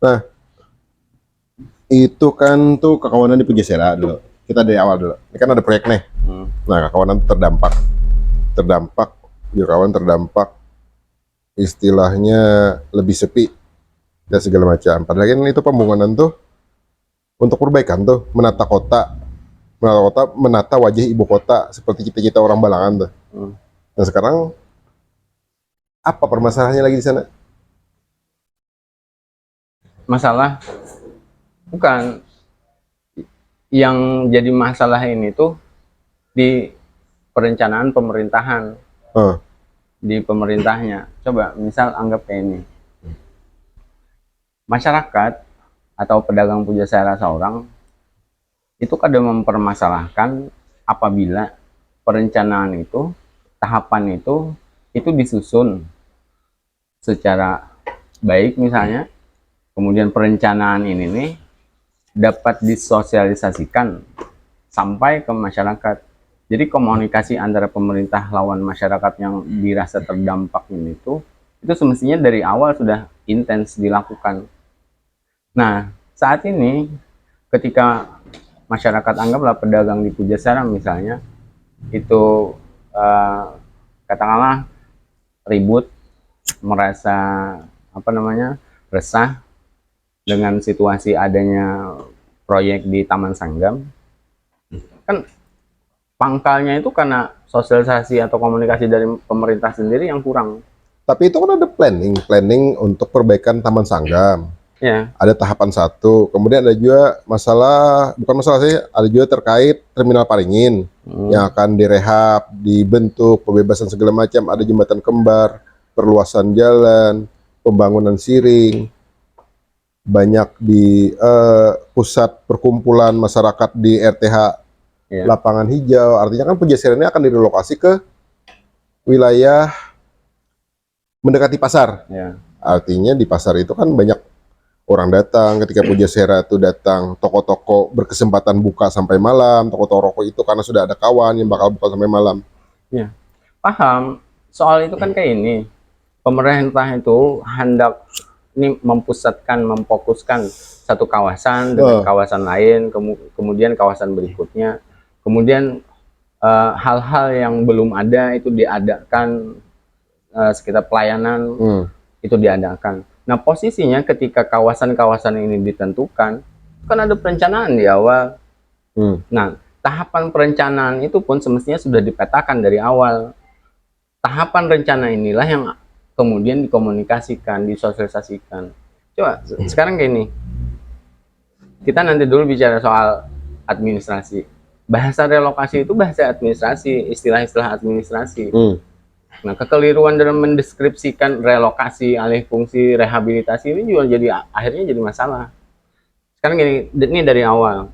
Nah, itu kan tuh kekawanan di Pujasera dulu. Kita dari awal dulu. Ini kan ada proyek nih. Nah, kekawanan terdampak, kawan terdampak istilahnya lebih sepi dan segala macam. Padahal kan itu pembangunan tuh untuk perbaikan tuh, menata wajah ibu kota seperti kita orang Balangan tuh. Nah sekarang apa permasalahannya lagi di sana? Masalah bukan yang jadi masalah ini tuh di perencanaan pemerintahan, di pemerintahnya. Coba misal anggap kayak ini, masyarakat atau pedagang pujasera seorang itu kadang mempermasalahkan apabila perencanaan itu, tahapan itu disusun secara baik misalnya, kemudian perencanaan ini nih dapat disosialisasikan sampai ke masyarakat. Jadi komunikasi antara pemerintah lawan masyarakat yang dirasa terdampak ini itu semestinya dari awal sudah intens dilakukan. Nah, saat ini ketika masyarakat, anggaplah pedagang di Pujasera misalnya, itu katakanlah ribut, merasa resah dengan situasi adanya proyek di Taman Sanggam, kan pangkalnya itu karena sosialisasi atau komunikasi dari pemerintah sendiri yang kurang. Tapi itu kan ada planning untuk perbaikan Taman Sanggam. Ya. Ada tahapan 1, kemudian ada juga bukan masalah sih, ada juga terkait Terminal Paringin yang akan direhab, dibentuk, pembebasan segala macam, ada jembatan kembar, perluasan jalan, pembangunan siring, banyak di pusat perkumpulan masyarakat di RTH lapangan hijau. Artinya kan Pujasera ini akan direlokasi ke wilayah mendekati pasar. Artinya di pasar itu kan banyak orang datang. Ketika Pujasera itu datang, toko-toko berkesempatan buka sampai malam. Toko-toko rokok itu karena sudah ada kawan yang bakal buka sampai malam. Ya, paham. Soal itu kan kayak ini, pemerintah itu hendak ini memfokuskan satu kawasan dengan kawasan lain, kemudian kawasan berikutnya, kemudian hal-hal yang belum ada itu diadakan, sekitar pelayanan itu diadakan. Nah, posisinya ketika kawasan-kawasan ini ditentukan, kan ada perencanaan di awal. Nah, tahapan perencanaan itu pun semestinya sudah dipetakan dari awal. Tahapan rencana inilah yang kemudian dikomunikasikan, disosialisasikan. Coba sekarang gini, kita nanti dulu bicara soal administrasi. Bahasa relokasi itu bahasa administrasi, istilah-istilah administrasi. Nah, kekeliruan dalam mendeskripsikan relokasi, alih fungsi, rehabilitasi ini juga akhirnya jadi masalah. Sekarang gini, ini dari awal.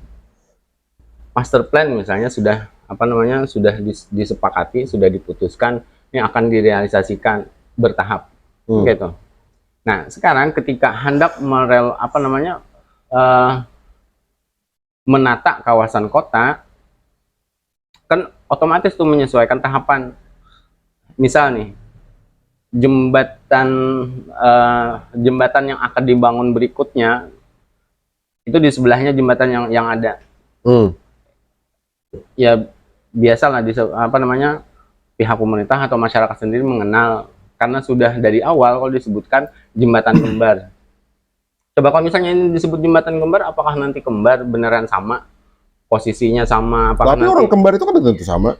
Master plan misalnya sudah disepakati, sudah diputuskan, ini akan direalisasikan bertahap, gitu. Nah, sekarang ketika hendak menata kawasan kota, kan otomatis tuh menyesuaikan tahapan. Misal nih, jembatan yang akan dibangun berikutnya itu di sebelahnya jembatan yang ada. Ya biasalah pihak pemerintah atau masyarakat sendiri mengenal, karena sudah dari awal kalau disebutkan jembatan kembar. Coba kalau misalnya ini disebut jembatan kembar, apakah nanti kembar beneran sama posisinya sama? Tapi orang kembar itu kan tentu sama.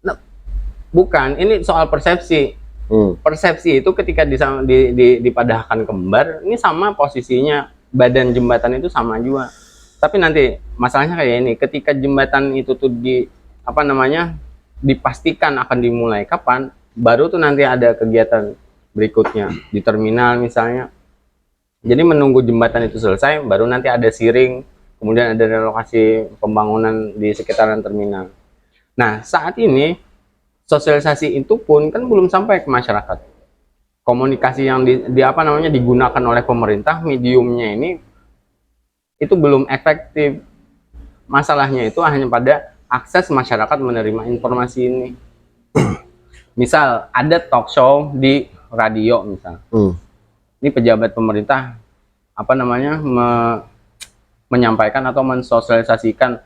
Nah, bukan, ini soal persepsi. Persepsi itu ketika dipadahkan kembar, ini sama posisinya, badan jembatan itu sama juga. Tapi nanti masalahnya kayak ini, ketika jembatan itu tuh dipastikan akan dimulai kapan, baru tuh nanti ada kegiatan berikutnya di terminal misalnya. Jadi menunggu jembatan itu selesai, baru nanti ada siring, kemudian ada relokasi pembangunan di sekitaran terminal. Nah, saat ini sosialisasi itu pun kan belum sampai ke masyarakat. Komunikasi yang digunakan oleh pemerintah, mediumnya ini itu belum efektif. Masalahnya itu hanya pada akses masyarakat menerima informasi ini. Misal ada talk show di radio misal. Ini pejabat pemerintah apa namanya menyampaikan atau mensosialisasikan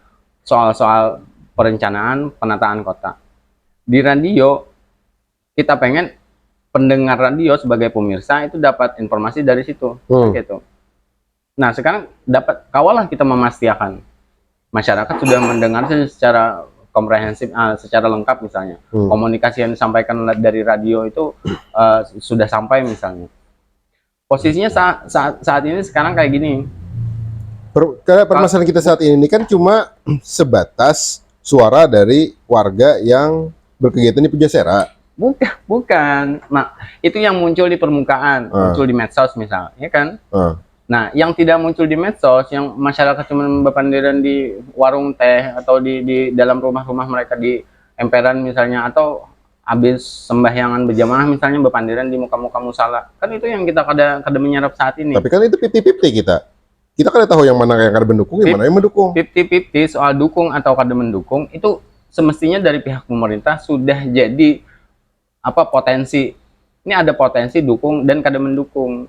soal-soal perencanaan penataan kota. Di radio kita pengen pendengar radio sebagai pemirsa itu dapat informasi dari situ, gitu. Nah sekarang kawalah kita memastikan masyarakat sudah mendengar secara komprehensif, secara lengkap misalnya. Komunikasi yang disampaikan dari radio itu sudah sampai misalnya. Posisinya saat ini sekarang kayak gini. Permasalahan kita saat ini kan cuma sebatas suara dari warga yang berkegiatan di Pujasera. Bukan. Nah, itu yang muncul di permukaan, muncul di medsos misalnya, ya kan? Nah, yang tidak muncul di medsos, yang masyarakat cuma berpandiran di warung teh atau di dalam rumah-rumah mereka di emperan misalnya, atau habis sembahyangan berjamaah misalnya berpandiran di muka-muka musala. Kan itu yang kita kada menyerap saat ini. Tapi kan itu 50-50 kita. Kita kan tahu yang mana yang kada mendukung, yang mana yang mendukung. 50-50 soal dukung atau kada mendukung itu semestinya dari pihak pemerintah sudah jadi potensi. Ini ada potensi dukung dan kada mendukung.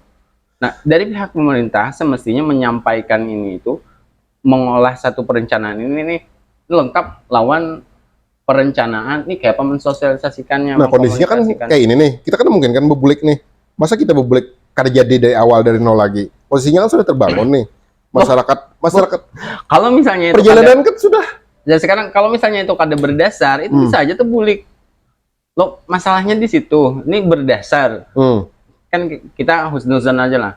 Nah, dari pihak pemerintah semestinya menyampaikan ini itu, mengolah satu perencanaan ini lengkap lawan perencanaan ini kayak apa mensosialisasikannya. Nah, kondisinya kan kayak ini nih. Kita kan mungkin kan bebulik nih. Masa kita bebulik kada jadi dari awal dari nol lagi. Posisinya kan sudah terbangun nih. Masyarakat kalau misalnya itu perjalanan kan sudah. Ya sekarang kalau misalnya itu kada berdasar, itu bisa aja terbulik. Loh, masalahnya di situ. Ini berdasar. Kan kita husnuzon aja lah.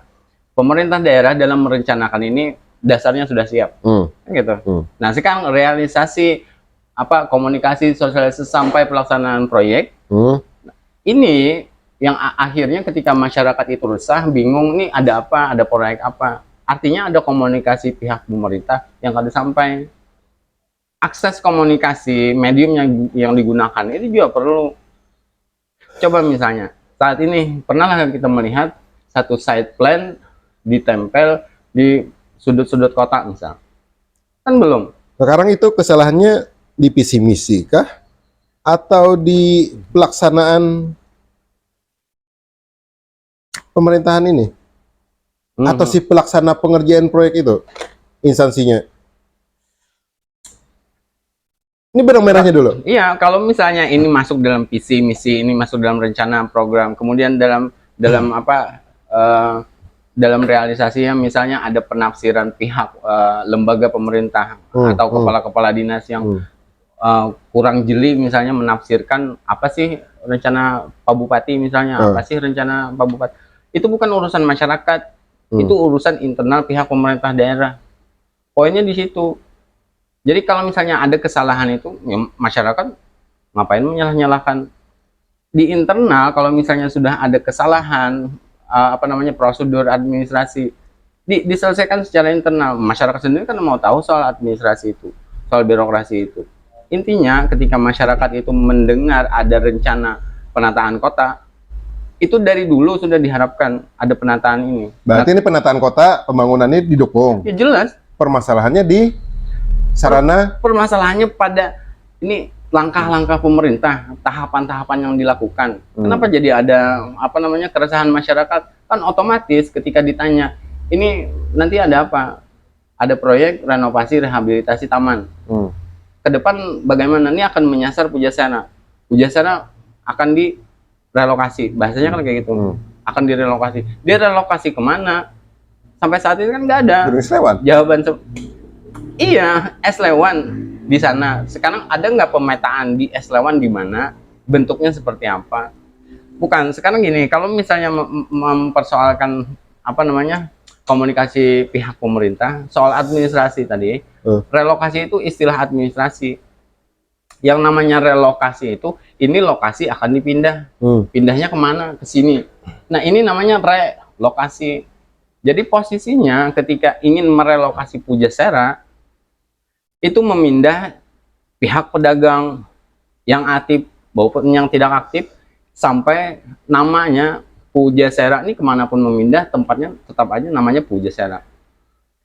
Pemerintah daerah dalam merencanakan ini dasarnya sudah siap. Gitu. Nah, sekarang realisasi komunikasi sosialisasi sampai pelaksanaan proyek. Ini yang akhirnya ketika masyarakat itu resah, bingung nih ada apa, ada proyek apa. Artinya ada komunikasi pihak pemerintah yang kada sampai. Akses komunikasi, medium yang digunakan itu juga perlu. Coba misalnya, saat ini pernahlah kita melihat satu site plan ditempel di sudut-sudut kota misal. Kan belum. Sekarang itu kesalahannya di visi misi kah? Atau di pelaksanaan pemerintahan ini? Atau si pelaksana pengerjaan proyek itu? Instansinya? Ini benang merahnya dulu. Iya, kalau misalnya ini masuk dalam visi misi, ini masuk dalam rencana program, kemudian dalam dalam realisasinya misalnya ada penafsiran pihak lembaga pemerintah atau kepala-kepala dinas yang kurang jeli misalnya menafsirkan apa sih rencana Pak Bupati misalnya, apa sih rencana Pak Bupati. Itu bukan urusan masyarakat, itu urusan internal pihak pemerintah daerah. Poinnya di situ. Jadi kalau misalnya ada kesalahan itu, ya masyarakat ngapain menyalah-nyalahkan. Di internal kalau misalnya sudah ada kesalahan, prosedur administrasi, diselesaikan secara internal. Masyarakat sendiri kan mau tahu soal administrasi itu, soal birokrasi itu. Intinya ketika masyarakat itu mendengar ada rencana penataan kota, itu dari dulu sudah diharapkan ada penataan ini. Berarti ini penataan kota, pembangunannya didukung. Ya jelas. Permasalahannya di sarana. Permasalahannya pada ini langkah-langkah pemerintah, tahapan-tahapan yang dilakukan. Kenapa jadi ada keresahan masyarakat? Kan otomatis ketika ditanya, ini nanti ada apa? Ada proyek renovasi rehabilitasi taman. Ke depan bagaimana? Ini akan menyasar Pujasera. Pujasera akan direlokasi. Bahasanya kan kayak gitu. Akan direlokasi. Direlokasi kemana? Sampai saat ini kan nggak ada jawaban. Iya, Eslewan di sana. Sekarang ada nggak pemetaan di Eslewan di mana, bentuknya seperti apa? Bukan. Sekarang gini, kalau misalnya mempersoalkan komunikasi pihak pemerintah soal administrasi tadi, relokasi itu istilah administrasi. Yang namanya relokasi itu, ini lokasi akan dipindah. Pindahnya kemana? Ke sini. Nah, ini namanya relokasi. Jadi posisinya ketika ingin merelokasi Pujasera, itu memindah pihak pedagang yang aktif maupun yang tidak aktif, sampai namanya Pujasera ini kemanapun memindah, tempatnya tetap aja namanya Pujasera.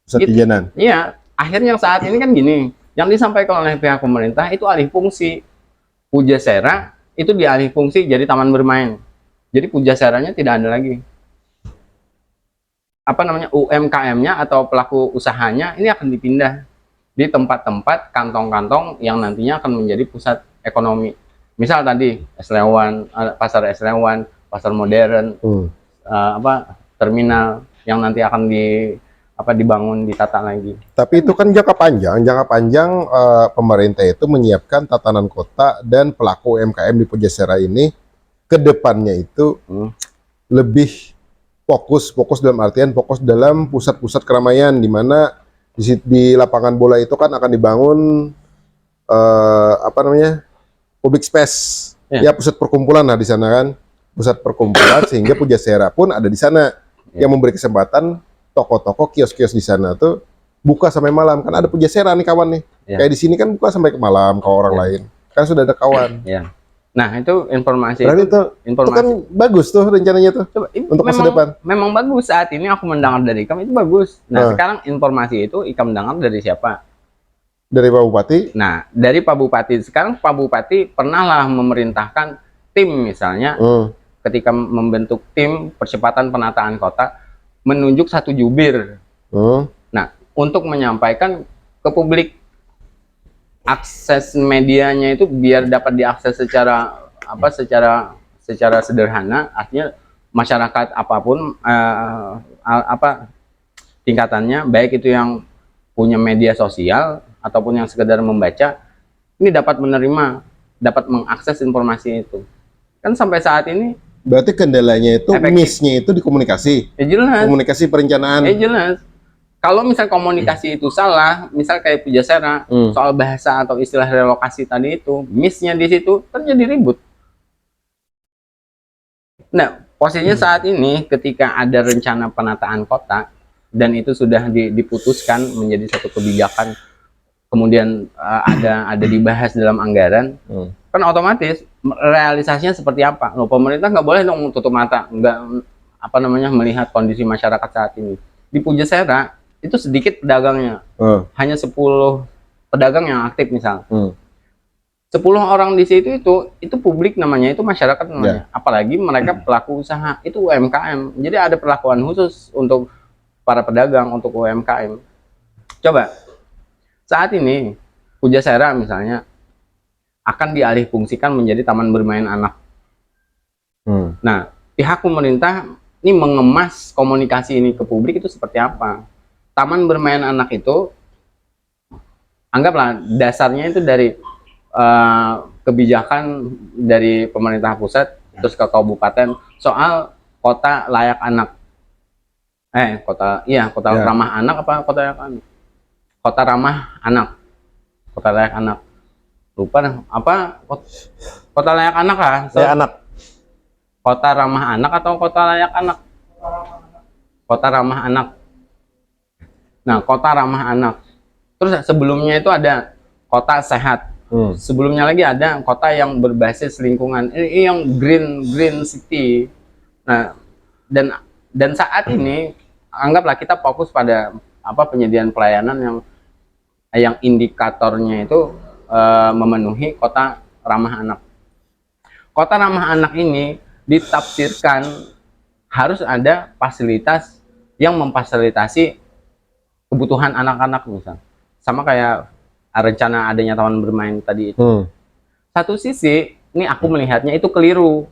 Setijanan. Iya, akhirnya saat ini kan gini, yang disampaikan oleh pihak pemerintah itu alih fungsi. Pujasera itu dialih fungsi jadi taman bermain. Jadi Pujaseranya tidak ada lagi. apa namanya UMKM-nya atau pelaku usahanya ini akan dipindah di tempat-tempat kantong-kantong yang nantinya akan menjadi pusat ekonomi. Misal tadi Slewan, pasar Slewan, pasar modern, terminal yang nanti akan dibangun, ditata lagi. Tapi itu kan jangka panjang. Jangka panjang pemerintah itu menyiapkan tatanan kota dan pelaku UMKM di Pujasera ini ke depannya itu lebih fokus dalam artian fokus dalam pusat-pusat keramaian, di mana di lapangan bola itu kan akan dibangun public space, ya pusat perkumpulan di sana kan, pusat perkumpulan sehingga Pujasera pun ada di sana yang memberi kesempatan toko-toko, kios-kios di sana tuh buka sampai malam. Kan ada Pujasera nih kawan nih, kayak di sini kan buka sampai ke malam ke orang lain, kan sudah ada kawan. Nah itu informasi. Berarti itu kan bagus tuh rencananya tuh. Coba, untuk masa depan. Memang bagus. Saat ini aku mendengar dari Ikam itu bagus. Nah sekarang informasi itu Ikam dengar dari siapa? Dari Pak Bupati. Nah dari Pak Bupati. Sekarang Pak Bupati pernahlah memerintahkan tim misalnya ketika membentuk tim percepatan penataan kota menunjuk satu jubir. Nah untuk menyampaikan ke publik, akses medianya itu biar dapat diakses secara sederhana, artinya masyarakat apapun tingkatannya, baik itu yang punya media sosial ataupun yang sekedar membaca, ini dapat menerima, dapat mengakses informasi itu. Kan sampai saat ini berarti kendalanya itu miss-nya itu di komunikasi. Jelas. Komunikasi perencanaan. Jelas. Kalau misal komunikasi itu salah, misal kayak Pujasera, soal bahasa atau istilah relokasi tadi itu, miss-nya di situ terjadi ribut. Nah, posisinya saat ini ketika ada rencana penataan kota dan itu sudah diputuskan menjadi satu kebijakan, kemudian ada dibahas dalam anggaran, kan otomatis realisasinya seperti apa? Loh, pemerintah nggak boleh dong tutup mata, nggak melihat kondisi masyarakat saat ini. Di Pujasera itu sedikit pedagangnya, hanya 10 pedagang yang aktif misal. 10 orang di situ itu publik namanya, itu masyarakat namanya. Apalagi mereka pelaku usaha, itu UMKM. Jadi ada perlakuan khusus untuk para pedagang, untuk UMKM. Coba, saat ini Pujasera misalnya akan dialihfungsikan menjadi taman bermain anak. Nah, pihak pemerintah ini mengemas komunikasi ini ke publik itu seperti apa? Taman bermain anak itu, anggaplah dasarnya itu dari kebijakan dari pemerintah pusat terus ke kabupaten soal kota layak anak. Kota ramah anak apa kota layak anak? Kota ramah anak. Kota layak anak. Lupa apa? Kota layak anak lah. Anak. Kota ramah anak atau kota layak anak? Kota ramah anak. Nah, kota ramah anak. Terus sebelumnya itu ada kota sehat. Sebelumnya lagi ada kota yang berbasis lingkungan. Ini yang green city. Nah, dan saat ini anggaplah kita fokus pada penyediaan pelayanan yang indikatornya itu memenuhi kota ramah anak. Kota ramah anak ini ditafsirkan harus ada fasilitas yang memfasilitasi kebutuhan anak-anak misal. Sama kayak rencana adanya taman bermain tadi itu. Satu sisi, ini aku melihatnya itu keliru.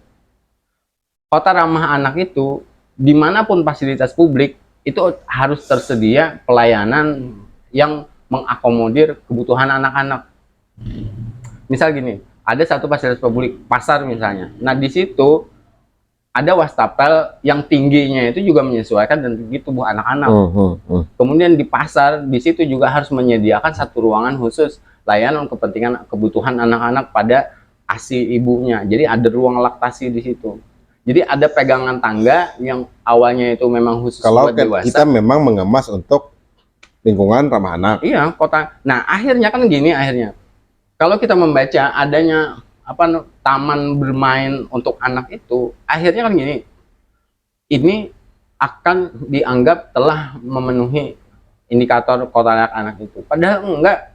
Kota ramah anak itu, dimanapun fasilitas publik, itu harus tersedia pelayanan yang mengakomodir kebutuhan anak-anak. Misal gini, ada satu fasilitas publik, pasar misalnya. Nah, di situ ada wastafel yang tingginya itu juga menyesuaikan dengan tinggi tubuh anak-anak. Kemudian di pasar, di situ juga harus menyediakan satu ruangan khusus layanan kebutuhan anak-anak pada ASI ibunya. Jadi ada ruang laktasi di situ. Jadi ada pegangan tangga yang awalnya itu memang khusus buat dewasa. Kita memang mengemas untuk lingkungan ramah anak. Iya, kota. Nah, akhirnya kan gini Kalau kita membaca adanya taman bermain untuk anak itu, akhirnya kan gini, ini akan dianggap telah memenuhi indikator kota layak anak itu. Padahal enggak.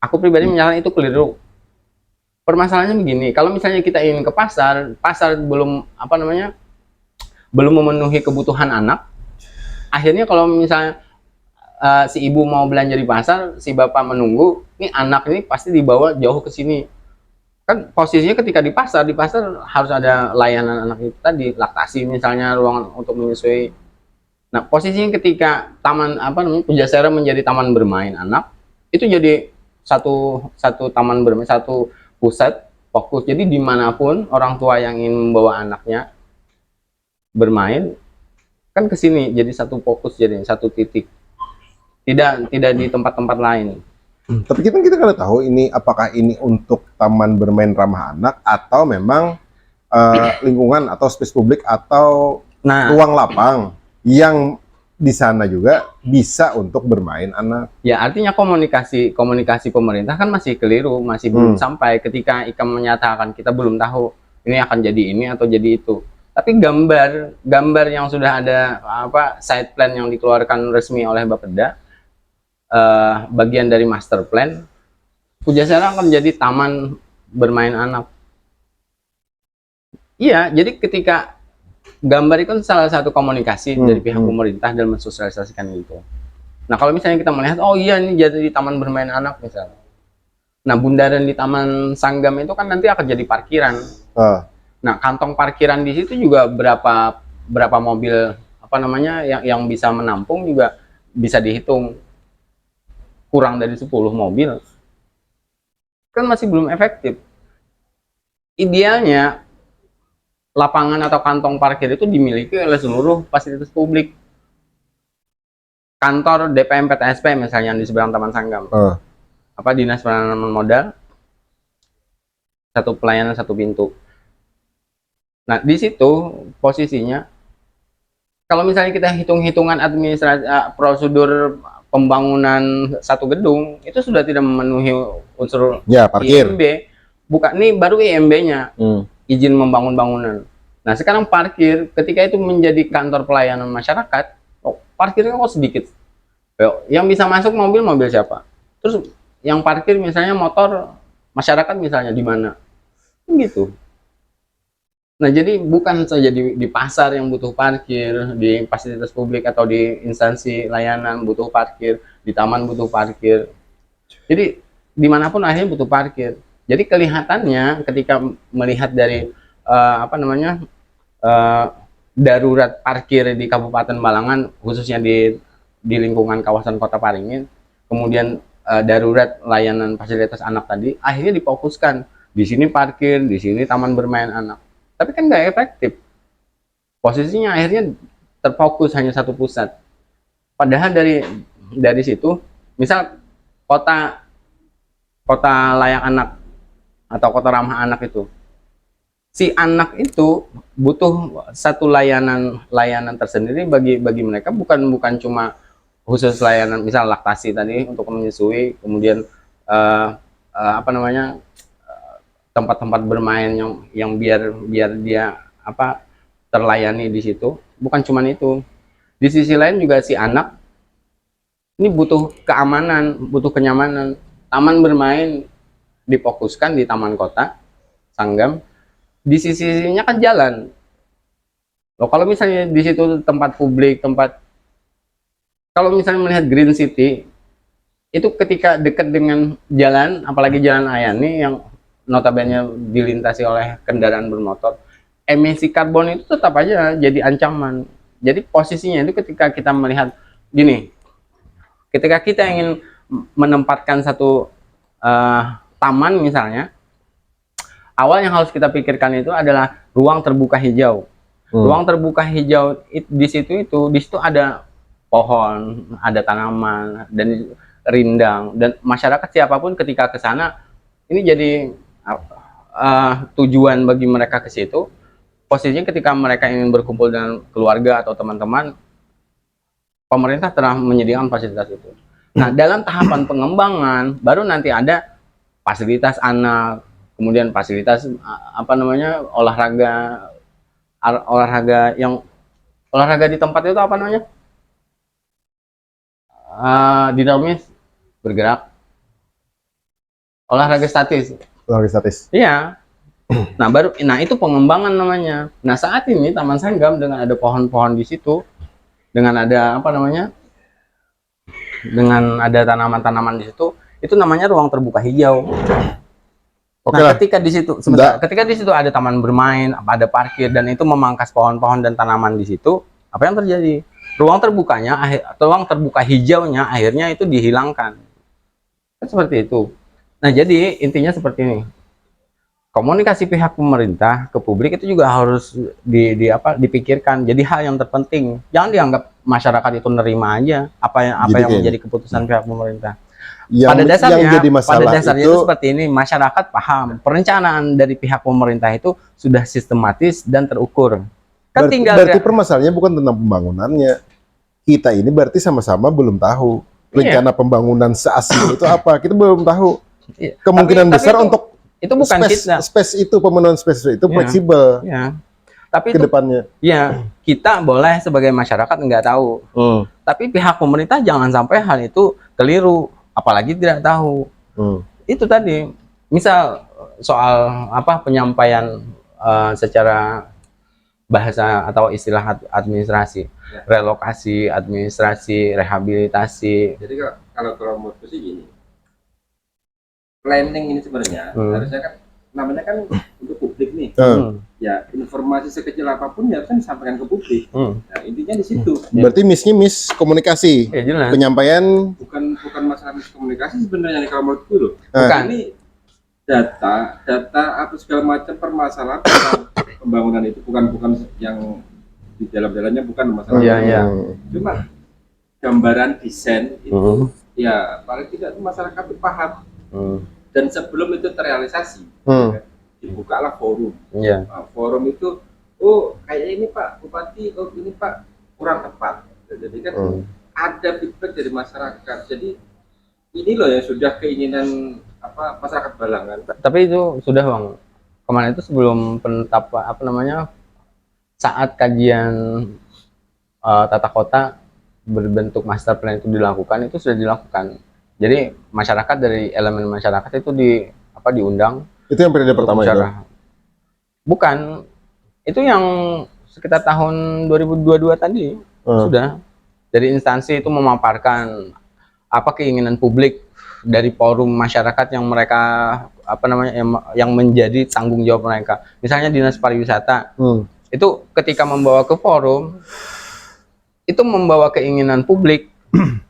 Aku pribadi menyatakan itu keliru. Permasalahannya begini, kalau misalnya kita ingin ke pasar belum belum memenuhi kebutuhan anak, akhirnya kalau misalnya si ibu mau belanja di pasar, si bapak menunggu, ini anak ini pasti dibawa jauh ke sini. Kan posisinya ketika di pasar harus ada layanan anak itu tadi, laktasi misalnya, ruangan untuk menyusui. Nah, posisinya ketika taman apa namanya Pujasera menjadi taman bermain anak, itu jadi satu satu taman bermain, satu pusat fokus. Jadi dimanapun orang tua yang ingin membawa anaknya bermain kan ke sini, jadi satu fokus, jadi satu titik. Tidak di tempat-tempat lain. Tapi kita nggak tahu ini apakah ini untuk taman bermain ramah anak atau memang lingkungan atau space publik atau Nah, ruang lapang yang di sana juga bisa untuk bermain anak. ya artinya komunikasi pemerintah kan masih keliru, masih belum sampai ketika IKAM menyatakan kita belum tahu ini akan jadi ini atau jadi itu. Tapi gambar yang sudah ada apa site plan yang dikeluarkan resmi oleh Bapeda, bagian dari master plan, Pujasera akan menjadi taman bermain anak. Iya, jadi ketika gambar itu kan salah satu komunikasi dari pihak pemerintah dalam mensosialisasikan itu. Nah, kalau misalnya kita melihat, oh iya ini jadi taman bermain anak misalnya. Nah, bundaran di Taman Sanggam itu kan nanti akan jadi parkiran. Nah, kantong parkiran di situ juga berapa mobil apa namanya yang bisa menampung juga bisa dihitung. Kurang dari 10 mobil. Kan masih belum efektif. Idealnya lapangan atau kantong parkir itu dimiliki oleh seluruh fasilitas publik. Kantor DPM PTSP misalnya di seberang Taman Sanggam. Apa Dinas Penanaman Modal, satu pelayanan satu pintu. Nah, di situ posisinya kalau misalnya kita hitung-hitungan administrasi prosedur pembangunan satu gedung itu sudah tidak memenuhi unsur ya, parkir. IMB. Bukan, ini baru IMB-nya. Izin membangun bangunan. Nah, sekarang parkir ketika itu menjadi kantor pelayanan masyarakat, parkirnya kok sedikit. Yang bisa masuk mobil siapa? Terus yang parkir misalnya motor masyarakat misalnya di mana? Gitu. Nah, jadi bukan saja di pasar yang butuh parkir, di fasilitas publik atau di instansi layanan butuh parkir, di taman butuh parkir. Jadi dimanapun akhirnya butuh parkir. Jadi kelihatannya ketika melihat dari darurat parkir di Kabupaten Balangan, khususnya di lingkungan kawasan Kota Paringin, kemudian darurat layanan fasilitas anak tadi, akhirnya difokuskan di sini parkir, di sini taman bermain anak. Tapi kan nggak efektif. Posisinya akhirnya terfokus hanya satu pusat. Padahal dari situ, misal kota layak anak atau kota ramah anak itu, si anak itu butuh satu layanan tersendiri bagi mereka, bukan cuma khusus layanan misal laktasi tadi untuk menyusui, kemudian tempat-tempat bermain yang biar dia terlayani di situ. Bukan cuma itu. Di sisi lain juga si anak ini butuh keamanan, butuh kenyamanan. Taman bermain difokuskan di Taman Kota Sanggam. Di sisi-sisinya kan jalan. Loh, kalau misalnya di situ tempat publik, kalau misalnya melihat Green City, itu ketika dekat dengan jalan, apalagi jalan Ayani yang notabene dilintasi oleh kendaraan bermotor, emisi karbon itu tetap aja jadi ancaman. Jadi posisinya itu ketika kita melihat gini, ketika kita ingin menempatkan satu taman misalnya, awal yang harus kita pikirkan itu adalah ruang terbuka hijau. Ruang terbuka hijau di situ ada pohon, ada tanaman dan rindang, dan masyarakat siapapun ketika ke sana ini jadi tujuan bagi mereka ke situ. Posisinya ketika mereka ingin berkumpul dengan keluarga atau teman-teman, pemerintah telah menyediakan fasilitas itu. Nah, dalam tahapan pengembangan baru nanti ada fasilitas anak, kemudian fasilitas olahraga di tempat itu apa namanya? Dinamis, bergerak, olahraga statis. Iya. Nah itu pengembangan namanya. Nah, saat ini Taman Sanggam dengan ada pohon-pohon di situ, dengan ada apa namanya, dengan ada tanaman-tanaman di situ, itu namanya ruang terbuka hijau. Oke Nah, lah. ketika di situ sebentar, ketika di situ ada taman bermain, ada parkir, dan itu memangkas pohon-pohon dan tanaman di situ, apa yang terjadi? Ruang terbuka hijaunya akhirnya itu dihilangkan. Kan seperti itu. Nah, jadi intinya seperti ini. Komunikasi pihak pemerintah ke publik itu juga harus dipikirkan. Jadi hal yang terpenting. Jangan dianggap masyarakat itu nerima aja apa Jadi yang gini, menjadi keputusan pihak pemerintah. yang jadi Pada masalah dasarnya itu itu seperti ini, masyarakat paham perencanaan dari pihak pemerintah itu sudah sistematis dan terukur. Kan tinggal berarti permasalahannya bukan tentang pembangunannya. Kita ini berarti sama-sama belum tahu rencana pembangunan seasli itu apa. Kita belum tahu. Iya. Kemungkinan besar untuk itu bukan kita. space itu, pemenuhan space itu fleksibel Ya. Tapi ke depannya. Ya, kita boleh sebagai masyarakat nggak tahu. Tapi pihak pemerintah jangan sampai hal itu keliru, apalagi tidak tahu. Itu tadi, misal soal apa penyampaian secara bahasa atau istilah administrasi, relokasi, administrasi, rehabilitasi. Jadi kalau menurutku sih gini, planning ini sebenarnya harusnya kan namanya kan untuk publik nih. Ya, informasi sekecil apapun ya kan disampaikan ke publik. Nah, intinya di situ. Berarti miskomunikasi. Ya, jelas. Penyampaian Bukan masalah miskomunikasi sebenarnya nih kalau menurutku loh. Bukan. Ini data atau segala macam permasalahan tentang pembangunan itu bukan yang di dalam-dalamnya bukan masalah. Iya. Cuma gambaran desain itu ya paling tidak itu masyarakat itu paham. Dan sebelum itu terrealisasi, dibukalah forum. Nah, forum itu, oh kayak ini Pak Bupati, oh ini Pak kurang tepat. Jadi kan ada feedback dari masyarakat. Jadi ini loh yang sudah keinginan apa masyarakat Balangan. Tapi itu sudah Bang. Kemarin itu sebelum saat kajian tata kota berbentuk master plan itu dilakukan, itu sudah dilakukan. Jadi masyarakat, dari elemen masyarakat itu diundang. itu yang periode pertama itu. Bukan, itu yang sekitar tahun 2022 tadi sudah dari instansi itu memaparkan apa keinginan publik dari forum masyarakat yang mereka yang menjadi tanggung jawab mereka. Misalnya Dinas Pariwisata itu ketika membawa ke forum itu membawa keinginan publik.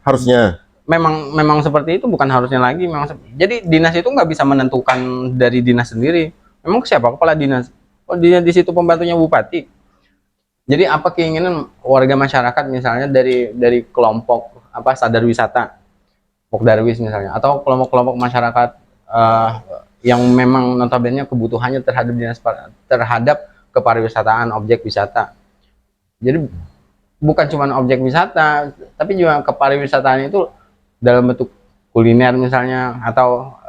Harusnya. Memang seperti itu, bukan harusnya lagi. Jadi dinas itu nggak bisa menentukan dari dinas sendiri. Memang siapa kepala dinas? Oh, dia di situ pembantunya bupati. Jadi apa keinginan warga masyarakat misalnya dari kelompok sadar wisata, Pokdarwis misalnya, atau kelompok-kelompok masyarakat yang memang notabene kebutuhannya terhadap kepariwisataan, objek wisata. Jadi bukan cuma objek wisata, tapi juga kepariwisataan itu dalam bentuk kuliner misalnya, atau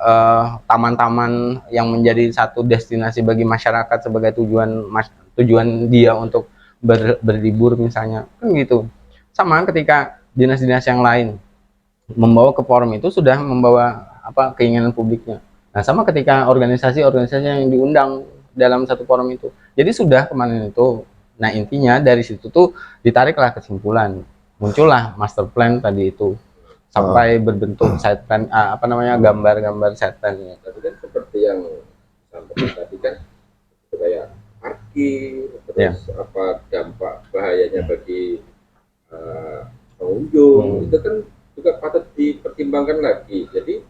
taman-taman yang menjadi satu destinasi bagi masyarakat sebagai tujuan dia untuk berlibur misalnya, kan gitu. Sama ketika dinas-dinas yang lain membawa ke forum itu sudah membawa keinginan publiknya. Nah, sama ketika organisasi-organisasi yang diundang dalam satu forum itu. Jadi sudah kemarin itu. Nah, intinya dari situ tuh ditariklah kesimpulan, muncullah master plan tadi itu. Sampai berbentuk site plan, gambar-gambar site plan. Tapi kan seperti yang sampaikan tadi kan, kayak parkir, terus apa dampak bahayanya bagi pengunjung, itu kan juga patut dipertimbangkan lagi. Jadi,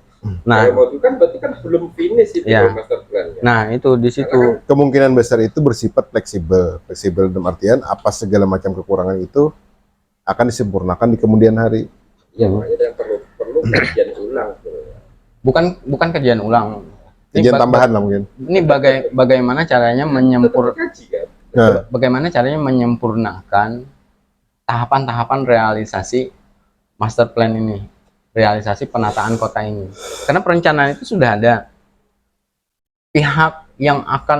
kalau itu kan berarti kan belum finish itu master plan. Nah, itu di situ. Kemungkinan besar itu bersifat fleksibel dalam artian apa segala macam kekurangan itu akan disempurnakan di kemudian hari. Ya, makanya yang perlu kajian ulang. Bukan kajian ulang. Kajian tambahan lah mungkin. Ini bagaimana caranya bagaimana caranya menyempurnakan tahapan-tahapan realisasi master plan ini, realisasi penataan kota ini. Karena perencanaan itu sudah ada. Pihak yang akan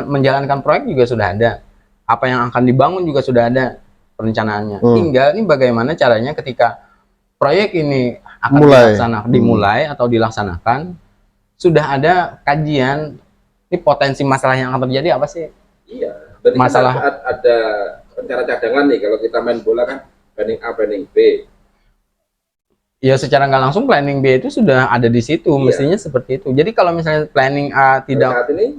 menjalankan proyek juga sudah ada. Apa yang akan dibangun juga sudah ada perencanaannya. Tinggal ini bagaimana caranya ketika proyek ini akan dimulai atau dilaksanakan, sudah ada kajian ini potensi masalah yang akan terjadi apa sih? Iya, berarti masalah ada rencana cadangan nih. Kalau kita main bola kan planning A, planning B. Ya secara nggak langsung planning B itu sudah ada di situ, Iya. mestinya seperti itu. Jadi kalau misalnya planning A tidak, Saat ini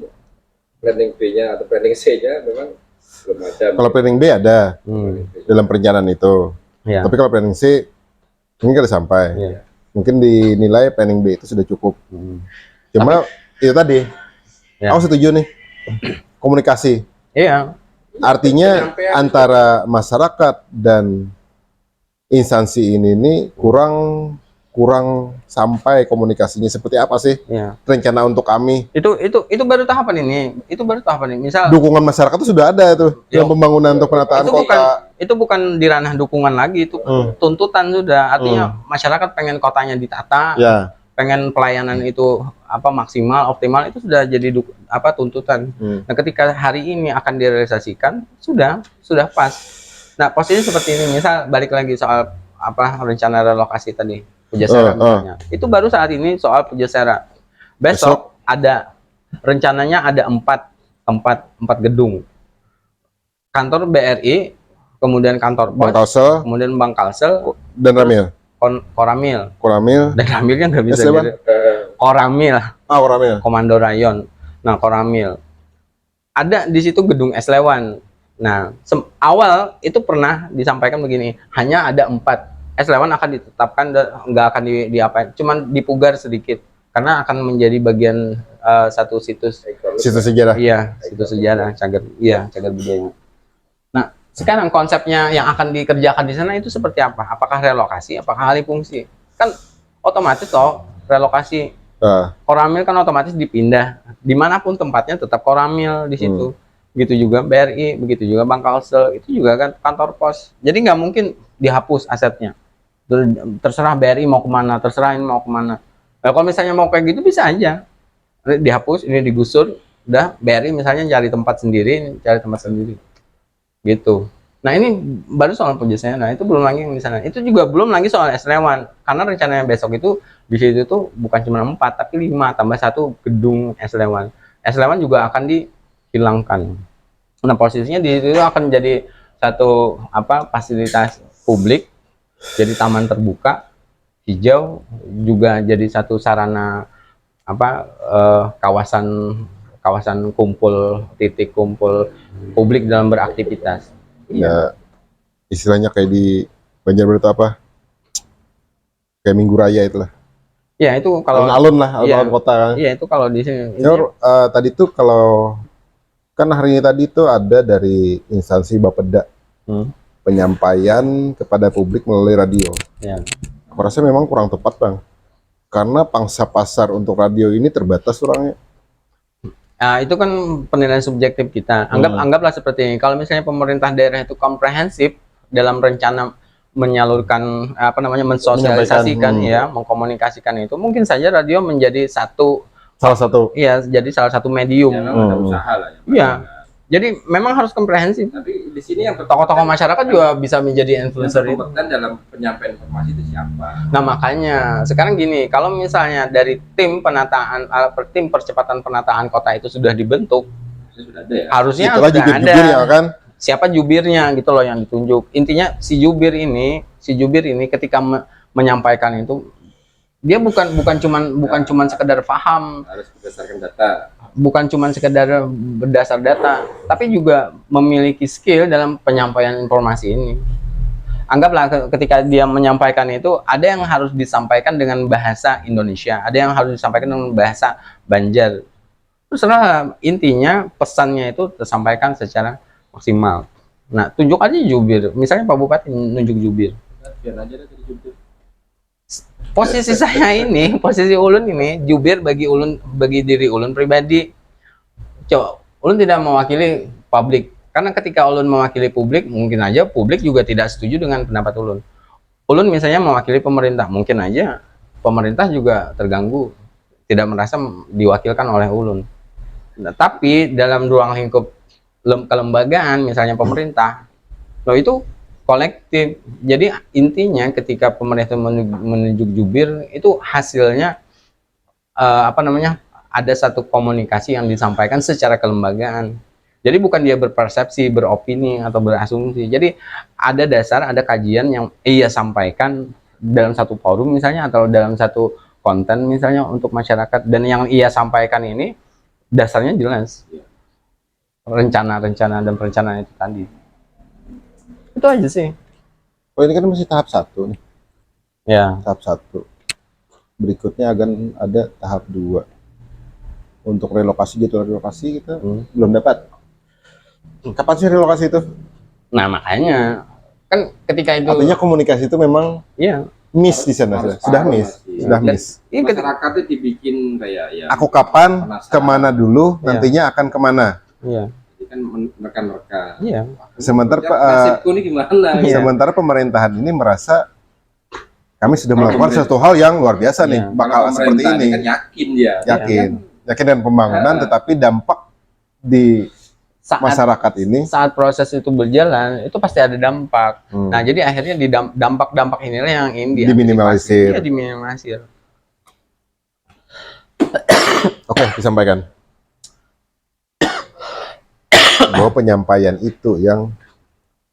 planning B-nya atau planning C-nya memang belum ada. Kalau planning B ada Planning B. dalam perencanaan itu. ya, Tapi kalau planning C mungkin nggak sampai. ya. Mungkin dinilai planning B itu sudah cukup. Cuma itu tadi, Ya. aku setuju nih. Komunikasi. Iya, Artinya Penyampaian. antara masyarakat dan instansi ini nih kurang sampai komunikasinya seperti apa sih iya. rencana untuk kami. Itu baru tahapan ini. Itu baru tahapan ini. Misal Dukungan masyarakat itu sudah ada tuh Ya. dalam pembangunan untuk penataan itu kota. bukan di ranah dukungan lagi, itu tuntutan sudah. Artinya masyarakat pengen kotanya ditata, Ya. pengen pelayanan itu maksimal, optimal, itu sudah jadi tuntutan. Nah, ketika hari ini akan direalisasikan, sudah pas. Nah, posisi seperti ini, misal balik lagi soal rencana relokasi tadi, Pujasera misalnya. Itu baru saat ini soal Pujasera. Besok ada rencananya ada 4 gedung. Kantor BRI, kemudian kantor Bang pos, Kalsel kemudian Bank Kalsel, dan Ramil. Koramil. Koramil. Dan Ramil kan nggak bisa Esteban? gitu. Koramil, Koramil. Komando Rayon. Nah, Koramil. Ada di situ gedung S-Lewan. Nah, awal itu pernah disampaikan begini, hanya ada 4. S-Lewan akan ditetapkan dan nggak akan diapain, cuman dipugar sedikit karena akan menjadi bagian satu situs. Situs sejarah. Iya, situs sejarah, cagar budaya. Nah, sekarang konsepnya yang akan dikerjakan di sana itu seperti apa? Apakah relokasi, apakah alih fungsi? Kan otomatis toh relokasi. Koramil kan otomatis dipindah. Dimanapun tempatnya tetap Koramil di situ. Begitu juga BRI, begitu juga Bank Kalsel, itu juga kan kantor pos. Jadi nggak mungkin dihapus asetnya. Terserah BRI mau kemana, terserah ini mau kemana. Nah, kalau misalnya mau kayak gitu bisa aja. Dihapus, ini digusur, udah BRI misalnya cari tempat sendiri, gitu. Nah, ini baru soal Pujasera. Nah, itu belum lagi misalnya, itu juga belum lagi soal S-Lewan, karena rencananya besok itu di situ tuh bukan cuma 4 tapi 5 tambah 1 gedung S-Lewan. S-Lewan juga akan dihilangkan. Nah, posisinya di situ akan jadi satu fasilitas publik, jadi taman terbuka hijau, juga jadi satu sarana kawasan titik kumpul publik dalam beraktivitas. Ya, istilahnya kayak di Banjarbaru itu kayak Minggu Raya itulah. Ya, itu kalau alun-alun lah, alun-alun kota kan. Iya, itu kalau di sini. Tadi tuh kalau kan hari ini tadi tuh ada dari instansi Bapeda penyampaian kepada publik melalui radio. Ya. Aku rasa memang kurang tepat, Bang. Karena pangsa pasar untuk radio ini terbatas orangnya. Itu kan penilaian subjektif kita. Anggaplah seperti ini. Kalau misalnya pemerintah daerah itu komprehensif dalam rencana menyalurkan mensosialisasikan mengkomunikasikan itu, mungkin saja radio menjadi salah satu medium. Ya, memang ada usaha lah. Iya. Jadi memang harus komprehensif. Tapi di sini yang Tokoh-tokoh masyarakat juga bisa menjadi influencer itu. kompeten dalam penyampaian informasi itu siapa? Nah, makanya sekarang gini, kalau misalnya dari tim percepatan penataan kota itu sudah dibentuk, Sudah ada ya. harusnya Itulah sudah ada. jubir-jubir ya kan. Siapa jubirnya gitu loh yang ditunjuk. Intinya si jubir ini ketika menyampaikan itu, dia bukan cuman sekedar paham, Harus berdasarkan data. bukan cuma sekedar berdasar data, tapi juga memiliki skill dalam penyampaian informasi ini. Anggaplah ketika dia menyampaikan itu, ada yang harus disampaikan dengan bahasa Indonesia, ada yang harus disampaikan dengan bahasa Banjar. Terserah, intinya pesannya itu tersampaikan secara maksimal. Nah, tunjuk aja jubir. Misalnya Pak Bupati nunjuk jubir. Biar aja deh jadi jubir. Posisi saya ini, posisi Ulun ini jubir bagi diri Ulun pribadi. Coba, Ulun tidak mewakili publik. Karena ketika Ulun mewakili publik, mungkin aja publik juga tidak setuju dengan pendapat Ulun. Ulun misalnya mewakili pemerintah, mungkin aja pemerintah juga terganggu, tidak merasa diwakilkan oleh Ulun. Nah, tapi dalam ruang lingkup kelembagaan, misalnya pemerintah, loh itu kolektif. Jadi intinya ketika pemerintah menunjuk jubir itu hasilnya ada satu komunikasi yang disampaikan secara kelembagaan. Jadi bukan dia berpersepsi, beropini atau berasumsi. Jadi ada dasar, ada kajian yang ia sampaikan dalam satu forum misalnya atau dalam satu konten misalnya untuk masyarakat, dan yang ia sampaikan ini dasarnya jelas. Rencana-rencana dan perencanaan itu tadi. Itu aja sih. Oh, ini kan masih tahap 1 nih. Ya. Tahap 1. Berikutnya akan ada tahap 2. Untuk relokasi, jadwal relokasi kita belum dapat. Kapan sih relokasi itu? Nah, makanya kan ketika itu Artinya komunikasi itu memang iya, miss di sana. Sudah miss. Sudah miss. iya, Masyarakatnya dibikin kayak ya. Aku kapan, penasaran. kemana dulu, Iya. nantinya akan kemana. iya, Jadi kan rekan-rekan. iya. Sementara nasibku ini gimana? Iya. sementara pemerintahan ini merasa kami sudah Kalau melakukan pemerintah- suatu hal yang luar biasa nih, Iya. bakal Kalau seperti pemerintah ini. kan yakin dia. Yakin dengan pembangunan, tetapi dampak di Saat masyarakat ini saat proses itu berjalan itu pasti ada dampak. Nah, jadi akhirnya di dampak-dampak inilah yang ingin Diminimalisir. Iya, diminimalisir. oke disampaikan bahwa penyampaian itu yang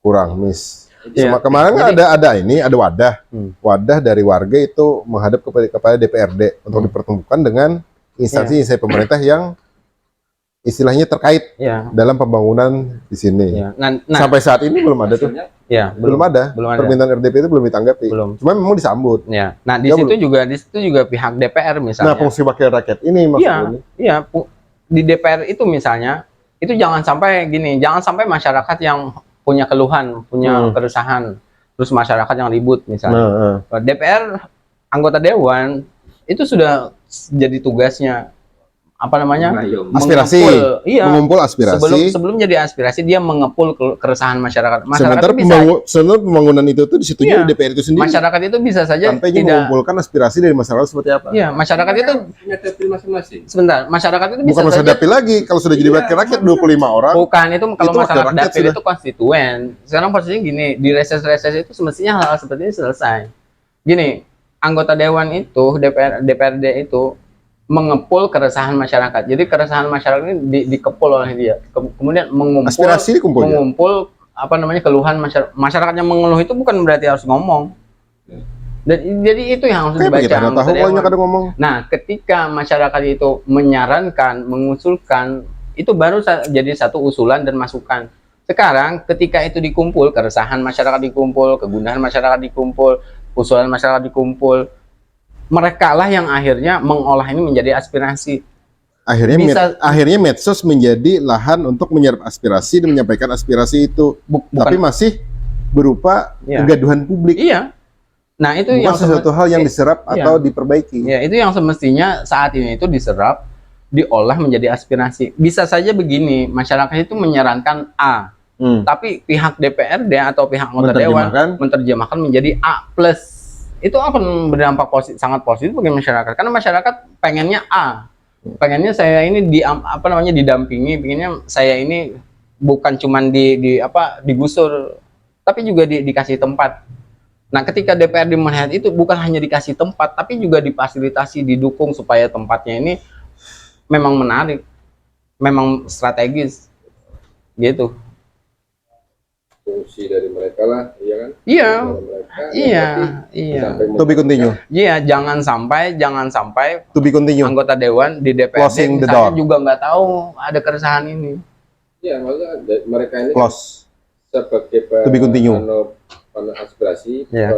kurang miss. Iya. Kemarin kan Jadi- ada wadah, wadah dari warga itu menghadap kepada DPRD untuk dipertemukan dengan instansi pemerintah yang istilahnya terkait Iya. dalam pembangunan di sini. Iya. Nah, Sampai saat ini belum ada tuh, Hasilnya ya, belum ada. belum ada. Permintaan RDP itu belum ditanggapi. Belum. Cuma memang disambut. Ya. Nah, di Ya, situ juga pihak DPR Nah, misalnya. fungsi wakil rakyat ini maksudnya. Iya, iya, di DPR itu misalnya, itu jangan sampai gini, jangan sampai masyarakat yang punya keluhan, punya keresahan, terus masyarakat yang ribut misalnya. DPR, anggota dewan, itu sudah jadi tugasnya, apa namanya? Mengayomi. Aspirasi, iya, mengumpul aspirasi. sebelum jadi aspirasi, dia mengepul keresahan masyarakat. Masyarakat Sementara itu bisa, sebenarnya pembangunan itu tuh disetujui Iya. oleh DPR itu sendiri. masyarakat itu bisa saja Tanpa ingin tidak, mengumpulkan aspirasi dari masyarakat seperti apa. iya, masyarakat itu, punya dapil masing-masing. sebentar, masyarakat itu bisa Bukan masa saja dapil lagi, kalau sudah jadi wakil rakyat 25 orang. bukan itu kalau Itu masalah wakil rakyat dapil sudah. itu konstituen. Sekarang posisinya gini, di reses-reses itu semestinya hal seperti ini selesai. Gini, anggota dewan itu DPRD itu mengepul keresahan masyarakat. Jadi keresahan masyarakat ini dikepul oleh dia. Kemudian Aspirasi dikumpulnya. mengumpul apa namanya keluhan masyarakat. Masyarakat yang mengeluh itu bukan berarti harus ngomong. Dan jadi itu yang harus Kayak dibaca begitu, ada anggota tahu dewan. banyak ada ngomong. Nah, ketika masyarakat itu menyarankan, mengusulkan, itu baru jadi satu usulan dan masukan. Sekarang, ketika itu dikumpul, keresahan masyarakat dikumpul, kegundahan masyarakat dikumpul, usulan masyarakat dikumpul, mereka lah yang akhirnya mengolah ini menjadi aspirasi. Akhirnya medsos menjadi lahan untuk menyerap aspirasi dan menyampaikan aspirasi itu. Tapi Bukan, masih berupa Iya. kegaduhan publik. iya. Nah, itu Bukan yang sesuatu hal yang diserap Iya. atau diperbaiki. Ya, itu yang semestinya saat ini itu diserap, diolah menjadi aspirasi. Bisa saja begini, masyarakat itu menyarankan A, tapi pihak DPRD atau pihak anggota dewan menerjemahkan menjadi A+. Itu akan berdampak sangat positif bagi masyarakat, karena masyarakat pengennya A, pengennya saya ini didampingi, pengennya saya ini bukan cuman digusur, tapi juga dikasih tempat. Nah, ketika DPRD melihat itu bukan hanya dikasih tempat, tapi juga difasilitasi, didukung supaya tempatnya ini memang menarik, memang strategis, gitu. Fungsi dari mereka lah, iya kan? Iya, Mereka, iya, berarti iya. sampai To be continue. Iya, jangan sampai To be continue. anggota dewan di DPRD Closing the misalnya door. juga nggak tahu ada keresahan ini. ya maksudnya mereka ini Close. sebagai To be continue. aspirasi Iya.